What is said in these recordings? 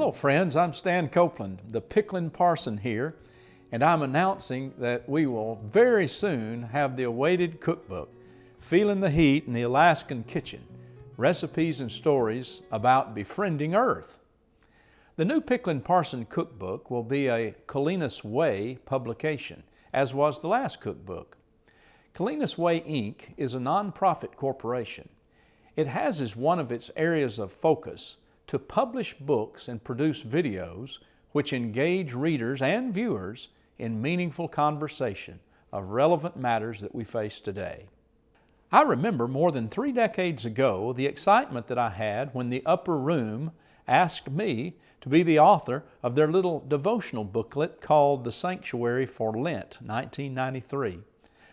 Hello friends, I'm Stan Copeland, the Pickling Parson here, and I'm announcing that we will very soon have the awaited cookbook, Feeling the Heat in the Alaskan Kitchen, Recipes and Stories About Befriending Earth. The new Pickling Parson cookbook will be a Colinas Way publication, as was the last cookbook. Colinas Way, Inc. is a nonprofit corporation. It has as one of its areas of focus to publish books and produce videos which engage readers and viewers in meaningful conversation of relevant matters that we face today. I remember more than 3 decades ago the excitement that I had when the Upper Room asked me to be the author of their little devotional booklet called The Sanctuary for Lent, 1993.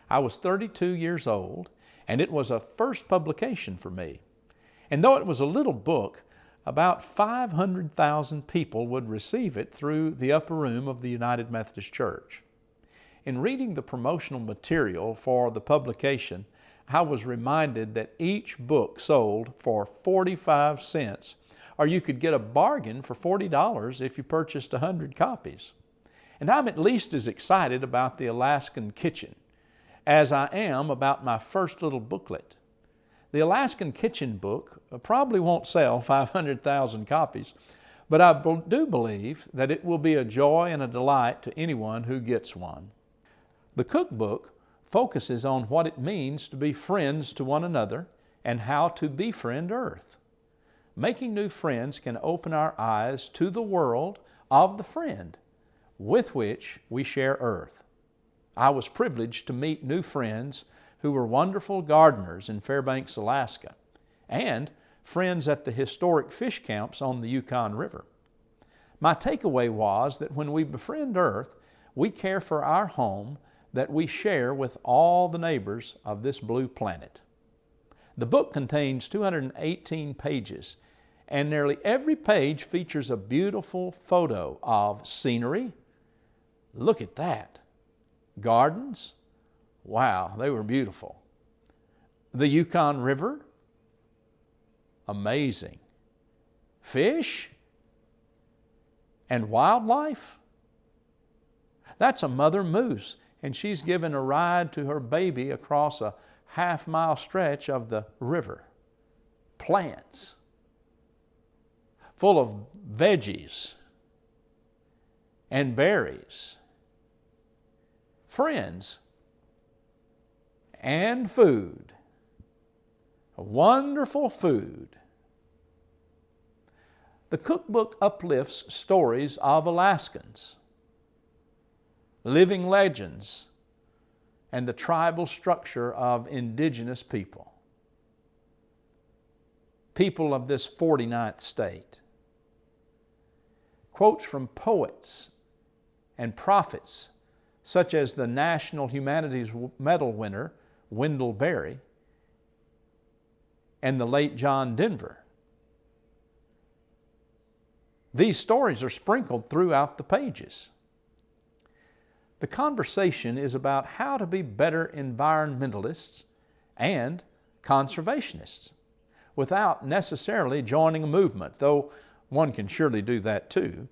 I was 32 years old, and it was a first publication for me. And though it was a little book, about 500,000 people would receive it through the Upper Room of the United Methodist Church. In reading the promotional material for the publication, I was reminded that each book sold for 45 cents, or you could get a bargain for $40 if you purchased 100 copies. And I'm at least as excited about the Alaskan Kitchen as I am about my first little booklet. The Alaskan Kitchen book probably won't sell 500,000 copies, but I do believe that it will be a joy and a delight to anyone who gets one. The cookbook focuses on what it means to be friends to one another and how to befriend Earth. Making new friends can open our eyes to the world of the friend with which we share Earth. I was privileged to meet new friends who were wonderful gardeners in Fairbanks, Alaska, and friends at the historic fish camps on the Yukon River. My takeaway was that when we befriend Earth, we care for our home that we share with all the neighbors of this blue planet. The book contains 218 pages, and nearly every page features a beautiful photo of scenery. Look at that. Gardens. Wow, they were beautiful. The Yukon River, amazing. Fish and wildlife. That's a mother moose, and she's giving a ride to her baby across a half-mile stretch of the river. Plants, full of veggies and berries. Friends and food, wonderful food. The cookbook uplifts stories of Alaskans, living legends, and the tribal structure of indigenous people of this 49th state. Quotes from poets and prophets such as the National Humanities Medal winner, Wendell Berry, and the late John Denver. These stories are sprinkled throughout the pages. The conversation is about how to be better environmentalists and conservationists without necessarily joining a movement, though one can surely do that too.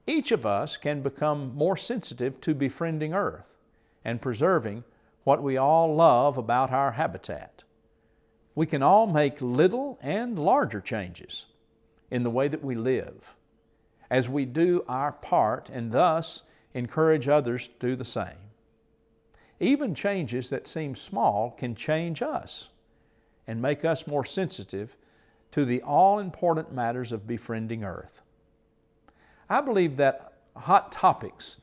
Each of us can become more sensitive to befriending Earth and preserving what we all love about our habitat. We can all make little and larger changes in the way that we live as we do our part and thus encourage others to do the same. Even changes that seem small can change us and make us more sensitive to the all-important matters of befriending Earth. I believe that hot topics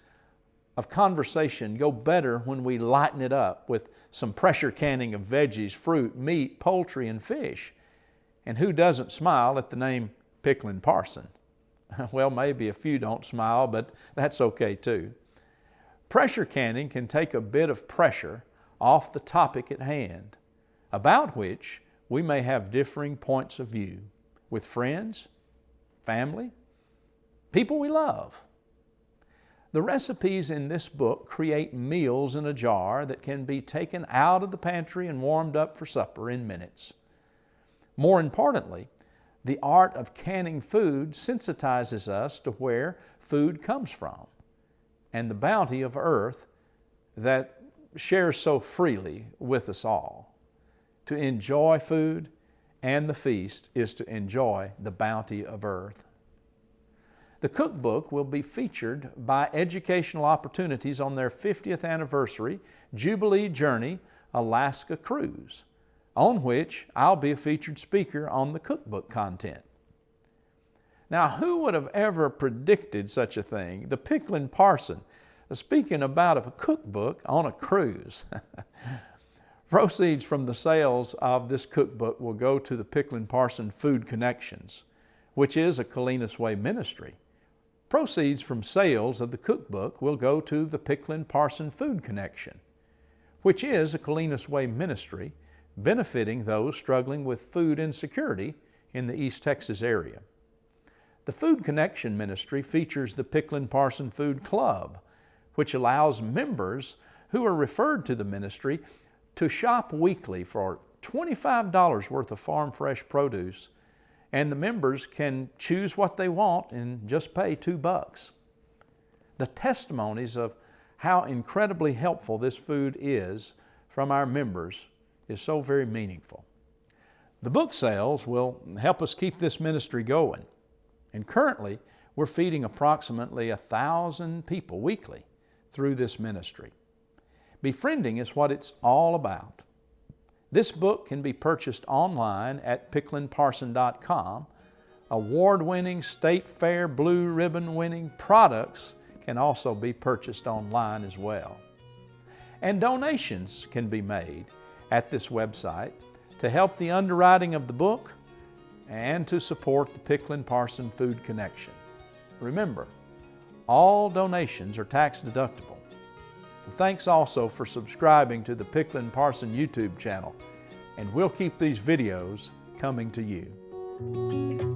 of conversation go better when we lighten it up with some pressure canning of veggies, fruit, meat, poultry, and fish. And who doesn't smile at the name Pickling Parson? Well, maybe a few don't smile, but that's okay too. Pressure canning can take a bit of pressure off the topic at hand, about which we may have differing points of view with friends, family, people we love. The recipes in this book create meals in a jar that can be taken out of the pantry and warmed up for supper in minutes. More importantly, The art of canning food sensitizes us to where food comes from and the bounty of earth that shares so freely with us all. To enjoy food and the feast is to enjoy the bounty of earth. The cookbook will be featured by Educational Opportunities on their 50th anniversary Jubilee Journey Alaska cruise, on which I'll be a featured speaker on the cookbook content. Now, who would have ever predicted such a thing? The Picklin Parson speaking about a cookbook on a cruise. Proceeds from the sales of this cookbook will go to the Picklin Parson Food Connections, which is a Colinas Way ministry. Proceeds from sales of the cookbook will go to the Picklin Parson Food Connection, which is a Colinas Way ministry benefiting those struggling with food insecurity in the East Texas area. The Food Connection ministry features the Picklin Parson Food Club, which allows members who are referred to the ministry to shop weekly for $25 worth of farm fresh produce, and the members can choose what they want and just pay $2. The testimonies of how incredibly helpful this food is from our members is so very meaningful. The book sales will help us keep this ministry going, and currently we're feeding approximately 1,000 people weekly through this ministry. Befriending is what it's all about. This book can be purchased online at picklinparson.com. Award-winning, State Fair, Blue Ribbon-winning products can also be purchased online as well. And donations can be made at this website to help the underwriting of the book and to support the Picklin Parson Food Connection. Remember, all donations are tax deductible. Thanks also for subscribing to the Picklin Parson YouTube channel, and we'll keep these videos coming to you.